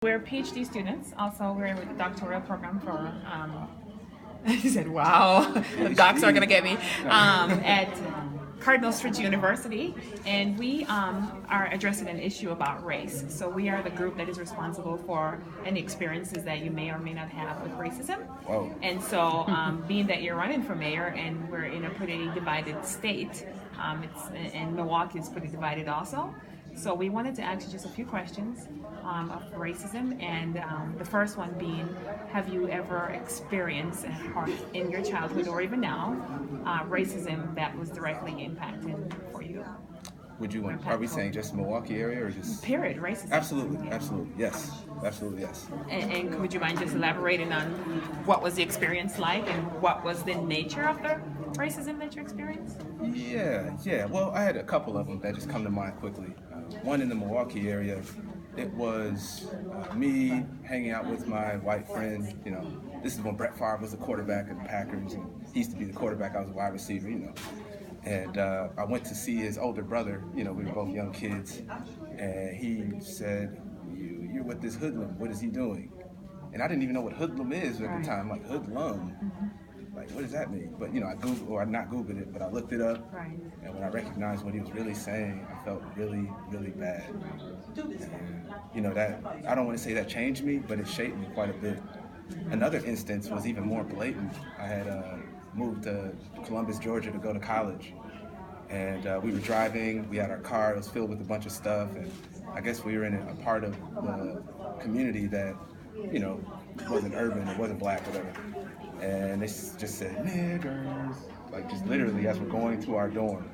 We're PhD students. Also, we're with the doctoral program for. He said, "Wow, the docs are gonna get me." At Cardinal Stritch University, and we are addressing an issue about race. So we are the group that is responsible for any experiences that you may or may not have with racism. Whoa. And so, being that you're running for mayor, and we're in a pretty divided state, and Milwaukee is pretty divided also. So we wanted to ask you just a few questions of racism, and the first one being, have you ever experienced in your childhood or even now racism that was directly impacting for you? Are we saying just Milwaukee area or just? Period, racism. Absolutely, absolutely, yes. Absolutely, yes. And would you mind just elaborating on what was the experience like and what was the nature of the racism that you experienced? Yeah. Well, I had a couple of them that just come to mind quickly. One in the Milwaukee area, it was me hanging out with my white friend. You know, this is when Brett Favre was the quarterback of the Packers, and he used to be the quarterback. I was a wide receiver. You know, and I went to see his older brother. You know, we were both young kids, and he said, "You're with this hoodlum. What is he doing?" And I didn't even know what hoodlum is at the time. Like hoodlum. Like, what does that mean? But, you know, I not Googled it, but I looked it up. Right. And when I recognized what he was really saying, I felt really, really bad. And, you know, that, I don't want to say that changed me, but it shaped me quite a bit. Another instance was even more blatant. I had moved to Columbus, Georgia to go to college. And we were driving, we had our car, it was filled with a bunch of stuff. And I guess we were in a part of the community that, you know, wasn't urban, it wasn't black, whatever. And they just said, niggers, like just literally as we're going to our dorm.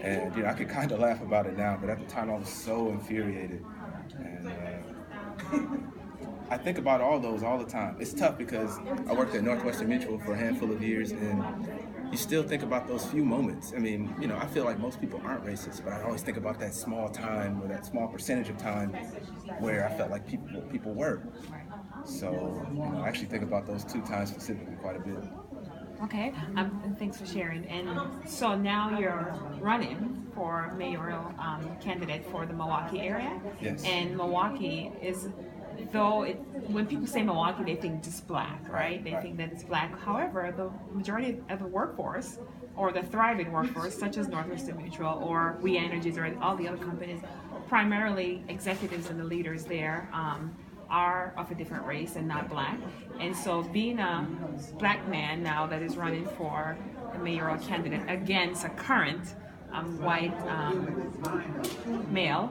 And, you know, I could kind of laugh about it now, but at the time I was so infuriated. And I think about all those all the time. It's tough because I worked at Northwestern Mutual for a handful of years, and you still think about those few moments. I mean, you know, I feel like most people aren't racist, but I always think about that small time or that small percentage of time where I felt like people were. So, you know, I actually think about those 2 times specifically quite a bit. Okay, and thanks for sharing. And so now you're running for mayoral candidate for the Milwaukee area. Yes. And Milwaukee is, when people say Milwaukee, they think just black, right? They think that it's black. However, the majority of the workforce, or the thriving workforce, such as Northwestern Mutual or We Energies or all the other companies, primarily executives and the leaders there, are of a different race and not black. And so being a black man now that is running for a mayoral candidate against a current white male,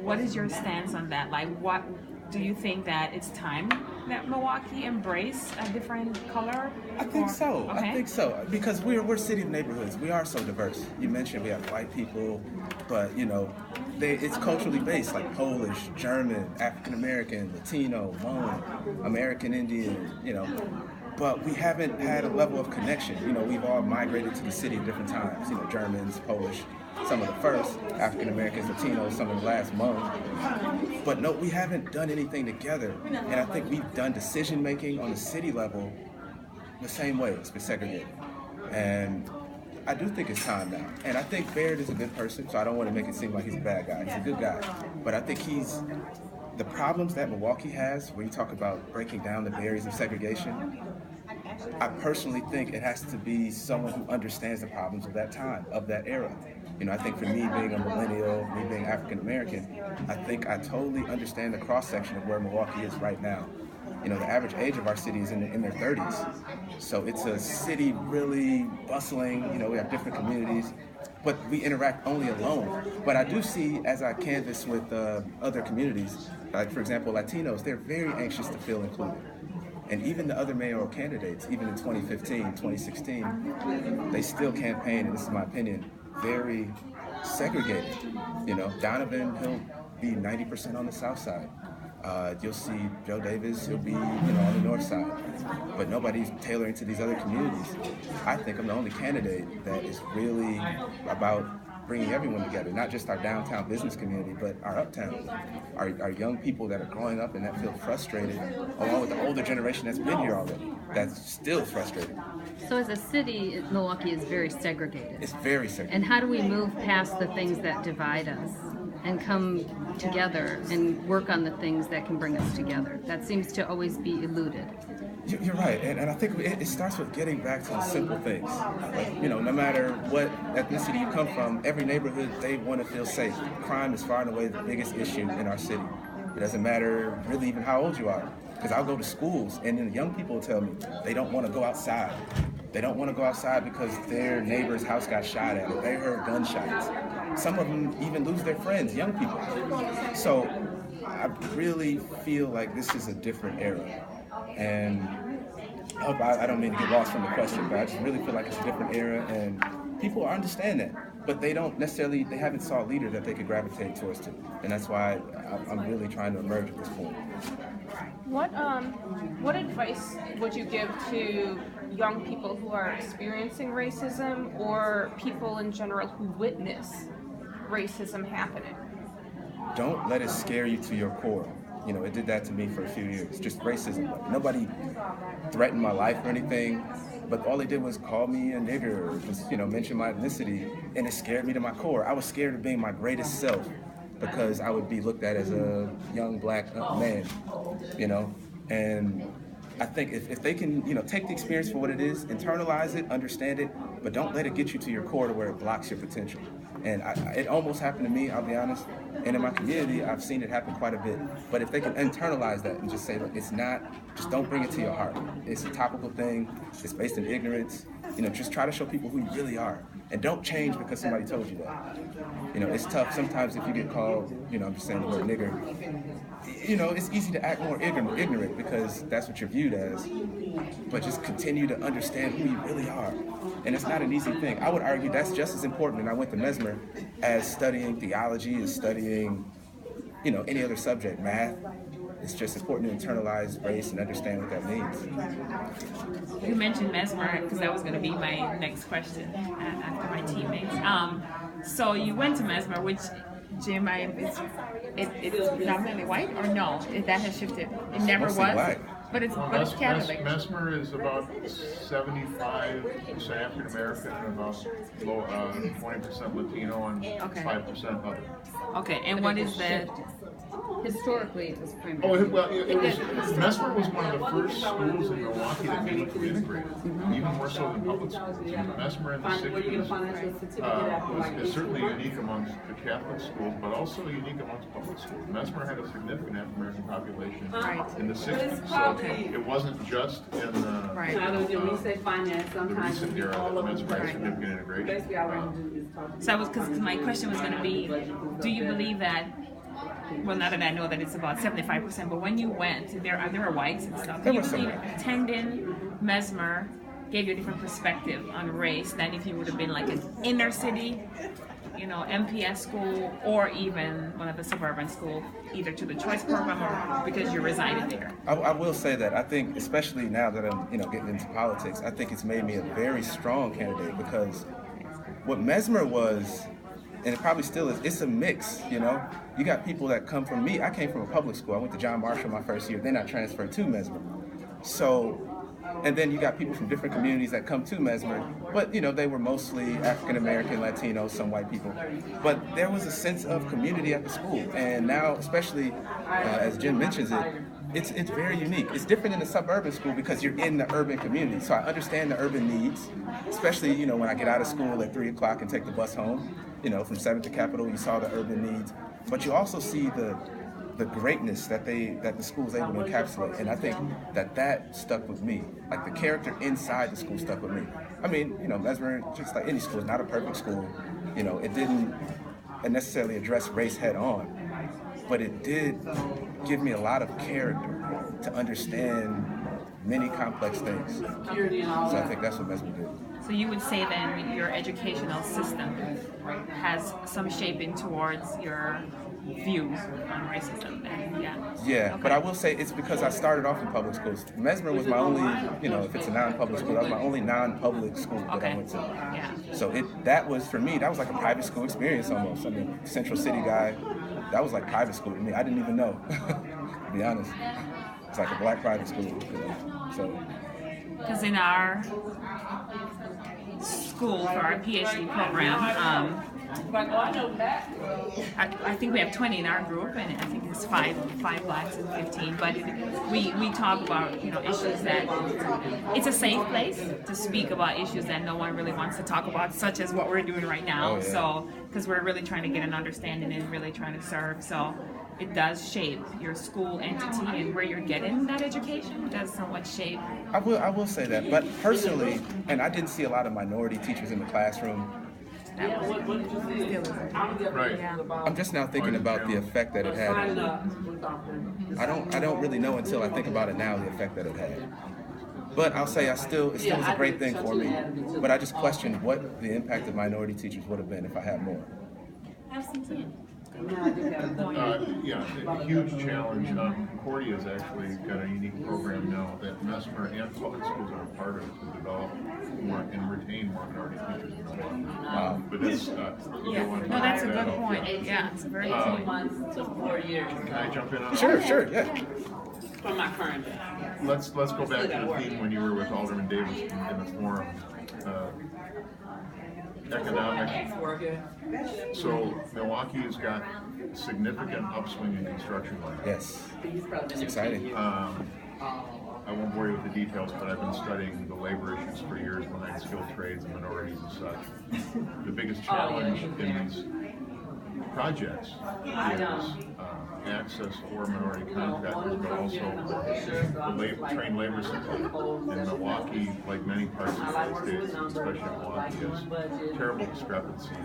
what is your stance on that? Like, what do you think that it's time that Milwaukee embrace a different color? I think so. Okay. I think so. Because we're city of neighborhoods. We are so diverse. You mentioned we have white people, but, you know, it's culturally based, like Polish, German, African American, Latino, Hmong, American Indian, you know. But we haven't had a level of connection. You know, we've all migrated to the city at different times. You know, Germans, Polish, some of the first, African Americans, Latinos, some of the last Hmong. But no, we haven't done anything together. And I think we've done decision making on the city level the same way. It's been segregated. And I do think it's time now. And I think Baird is a good person, so I don't want to make it seem like he's a bad guy. He's a good guy. But I think the problems that Milwaukee has, where you talk about breaking down the barriers of segregation, I personally think it has to be someone who understands the problems of that time, of that era. You know, I think for me being a millennial, me being African American, I think I totally understand the cross section of where Milwaukee is right now. You know, the average age of our city is in their 30s. So it's a city really bustling, you know, we have different communities, but we interact only alone. But I do see, as I canvass with other communities, like for example, Latinos, they're very anxious to feel included. And even the other mayoral candidates, even in 2015, 2016, they still campaign, and this is my opinion, very segregated. You know, Donovan, he'll be 90% on the south side. You'll see Joe Davis, he'll be, you know, on the north side. But nobody's tailoring to these other communities. I think I'm the only candidate that is really about bringing everyone together, not just our downtown business community, but our uptown, our young people that are growing up and that feel frustrated, along with the older generation that's been here already, that's still frustrated. So as a city, Milwaukee is very segregated. It's very segregated. And how do we move past the things that divide us and come together and work on the things that can bring us together. That seems to always be eluded. You're right, and I think it starts with getting back to the simple things. Like, you know, no matter what ethnicity you come from, every neighborhood, they want to feel safe. Crime is far and away the biggest issue in our city. It doesn't matter really even how old you are, because I'll go to schools and then the young people will tell me they don't want to go outside. They don't want to go outside because their neighbor's house got shot at or they heard gunshots. Some of them even lose their friends, young people. So I really feel like this is a different era. And I don't mean to get lost from the question, but I just really feel like it's a different era and people understand that. But they haven't saw a leader that they could gravitate towards to. And that's why I'm really trying to emerge at this point. What advice would you give to young people who are experiencing racism or people in general who witness racism happening? Don't let it scare you to your core. You know, it did that to me for a few years. Just racism. Like, nobody threatened my life or anything, but all they did was call me a nigger or just, you know, mention my ethnicity, and it scared me to my core. I was scared of being my greatest self because I would be looked at as a young black man, you know, and I think if they can, you know, take the experience for what it is, internalize it, understand it, but don't let it get you to your core to where it blocks your potential. And it almost happened to me, I'll be honest. And in my community, I've seen it happen quite a bit. But if they can internalize that and just say, look, it's not, just don't bring it to your heart. It's a topical thing. It's based in ignorance. You know, just try to show people who you really are. And don't change because somebody told you that. You know, it's tough sometimes if you get called, you know, I'm just saying the word nigger. You know, it's easy to act more ignorant because that's what you're viewed as. But just continue to understand who you really are. And it's not an easy thing. I would argue that's just as important, and I went to Mesmer, as studying theology, as studying, you know, any other subject, math. It's just important to internalize race and understand what that means. You mentioned Mesmer because that was going to be my next question after my teammates. So you went to Mesmer, which, Jim, it's predominantly white, or no? That has shifted. It never was. Black. But it's Catholic. Mesmer is about 75% African American and about 20% Latino and 5% other. Okay, and what is that? Historically, it was primarily. Oh, well, it was. Mesmer was one of the first schools in Milwaukee that meaningfully integrated, even more so than public schools. Mesmer in the 60s is certainly unique amongst the Catholic schools, but also unique amongst public schools. Mesmer had a significant African American population in the 60s, so it wasn't just in the recent era that Mesmer had significant integration. So because my question was going to be, do you believe that? Well, now that I know that it's about 75%, but when you went, there are whites and stuff. Do you believe attending Mesmer gave you a different perspective on race than if you would have been like an inner city, you know, MPS school, or even one of the suburban schools, either to the choice program or because you resided there? I will say that I think, especially now that I'm, you know, getting into politics, I think it's made me a very strong candidate because what Mesmer was, and it probably still is, it's a mix, you know? You got people that come from me. I came from a public school. I went to John Marshall my first year. Then I transferred to Mesmer. So, and then you got people from different communities that come to Mesmer, but, you know, they were mostly African American, Latino, some white people. But there was a sense of community at the school. And now, especially as Jim mentions it, it's very unique. It's different in the suburban school because you're in the urban community. So I understand the urban needs, especially, you know, when I get out of school at 3 o'clock and take the bus home. You know, from 7th to Capitol, you saw the urban needs, but you also see the greatness that the school is able to encapsulate, and I think that stuck with me. Like the character inside the school stuck with me. I mean, you know, Mesmer, just like any school, is not a perfect school. You know, it didn't necessarily address race head on, but it did give me a lot of character to understand many complex things. So I think that's what Mesmer did. So you would say then your educational system has some shaping towards your views on racism then, Yeah, okay. But I will say it's because I started off in public schools. Mesmer was my only, you know, if it's a non-public school, that was my only non-public school that I went to. Yeah. So that was, for me, that was like a private school experience almost. I mean, Central City guy, that was like private school to me. I didn't even know, to be honest. It's like a black private school, you know, so. Because in our school for our PhD program, I think we have 20 in our group, and I think it's five blacks and 15. But we talk about issues that it's a safe place to speak about issues that no one really wants to talk about, such as what we're doing right now. Oh, yeah. So because we're really trying to get an understanding and really trying to serve. So it does shape your school entity and where you're getting that education. It does somewhat shape. I will say that, but personally, and I didn't see a lot of minority teachers in the classroom. Right. Yeah. I'm just now thinking about the effect that it had. I don't really know until I think about it now the effect that it had. But I'll say it still was a great thing for me. But I just questioned what the impact of minority teachers would have been if I had more. Yeah, a huge challenge. Concordia has actually got a unique program now that Mesmer and public schools are a part of to develop more and retain more minority teachers in Milwaukee. But it's, No, that's a good point. Yeah, it's a very good point. months to 4 years Can I jump in on that? Sure, yeah. from my current job. Let's go back to the theme when you were with Alderman Davis in the forum. Economic. So Milwaukee has got significant upswing in construction line. Yes. It's exciting. I won't bore you with the details, but I've been studying the labor issues for years behind skilled trades and minorities and such. The biggest challenge in these projects is access for minority contractors, but also the trained labor supply. In Milwaukee, like many parts of the United States, especially Milwaukee, has terrible discrepancies in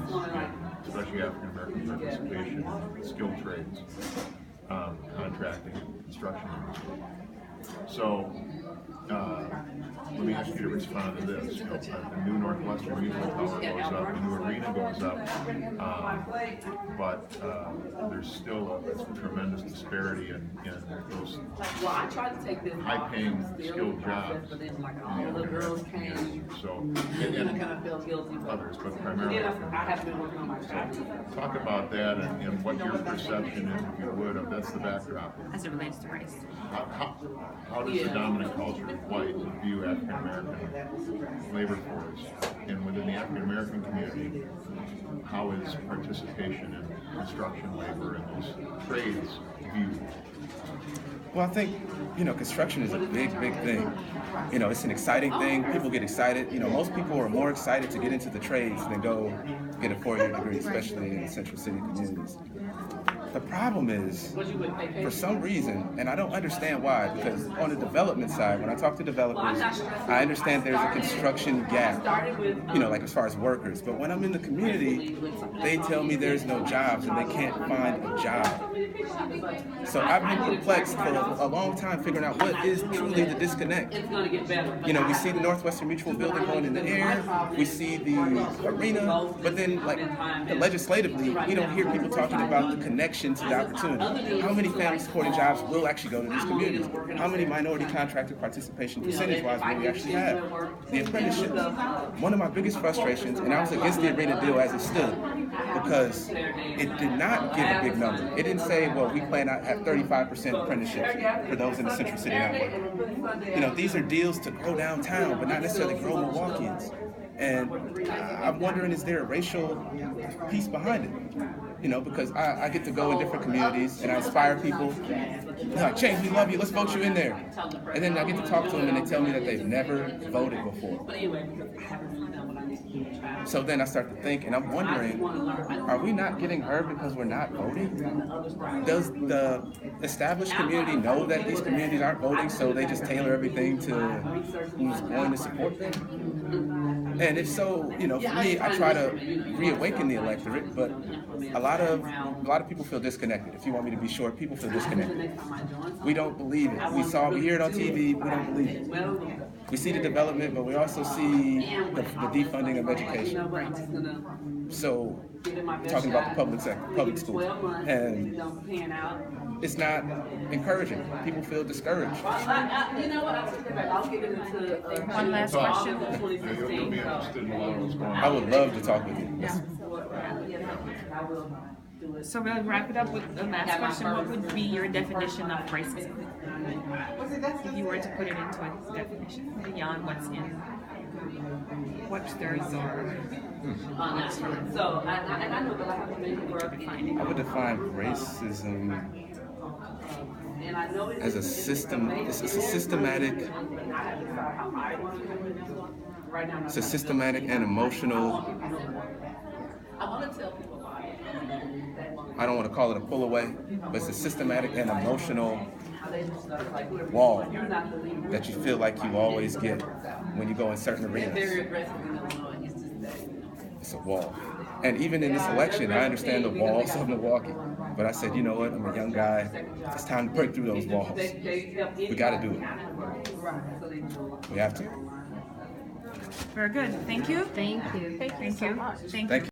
especially African American participation in skilled trades, contracting, construction industry. So, let me ask you to respond to this. The new Northwestern Musical Tower goes up, the new arena goes up, but there's still a tremendous disparity in those high-paying, skilled jobs in the African American community. So, and others, but primarily. So, talk about that and what your perception is, if you would, of that's the backdrop. As it relates to race. How does the dominant culture of white view African American labor force? And within the African American community, how is participation in construction labor and those trades viewed? Well, I think, construction is a big thing. It's an exciting thing. People get excited. Most people are more excited to get into the trades than go get a 4-year degree, especially in central city communities. The problem is, for some reason, and I don't understand why, because on the development side, when I talk to developers, I understand there's a construction gap, like as far as workers. But when I'm in the community, they tell me there's no jobs and they can't find a job. So I've been perplexed for a long time figuring out what is truly the disconnect. We see the Northwestern Mutual building going in the air, we see the arena, but then legislatively, we don't hear people talking about the connection to the opportunity. How many family supporting jobs will actually go to these communities? How many minority contractor participation percentage-wise will we actually have? The apprenticeships. One of my biggest frustrations, and I was against the arena deal as it stood, because it did not give a big number. It didn't say, well, we plan to have 35% apprenticeships for those in the Central City network. These are deals to grow downtown, but not necessarily grow Milwaukeeans. And I'm wondering, is there a racial piece behind it? Because I get to go in different communities and I inspire people. They're like, James, we love you, let's vote you in there. And then I get to talk to them and they tell me that they've never voted before. So then I start to think, and I'm wondering, are we not getting heard because we're not voting? Does the established community know that these communities aren't voting, so they just tailor everything to who's going to support them? And if so, for me, I try to reawaken the electorate, but a lot of people feel disconnected. If you want me to be short, people feel disconnected. We don't believe it. We hear it on TV, we don't believe it. We see the development, but we also see the defunding of education. So, talking about the public schools, and it's not encouraging. People feel discouraged. One last question. You'll be interested in a lot of what's going on. I would love to talk with you. Yes. So we'll wrap it up with the last question. What would be your definition of racism? If you were to put it into a definition beyond what's in What's their zone? on that front. So, and I know that I have to make it work. I would define racism And I know as a system. It's a systematic. It's a systematic and emotional. I want to tell people about it. I don't want to call it a pull away, but it's a systematic and emotional How they do stuff like wall you're not the leader. that you feel like you always get when you go in certain They're very arenas. aggressive in Illinois. It's just that. It's a wall. And even in this election, I understand the walls of Milwaukee, but I said, you know what? I'm a young guy. It's time to break through those walls. We got to do it. We have to. Very good. Thank you. Thank you. Thank you Thank so you. much. Thank Thank you.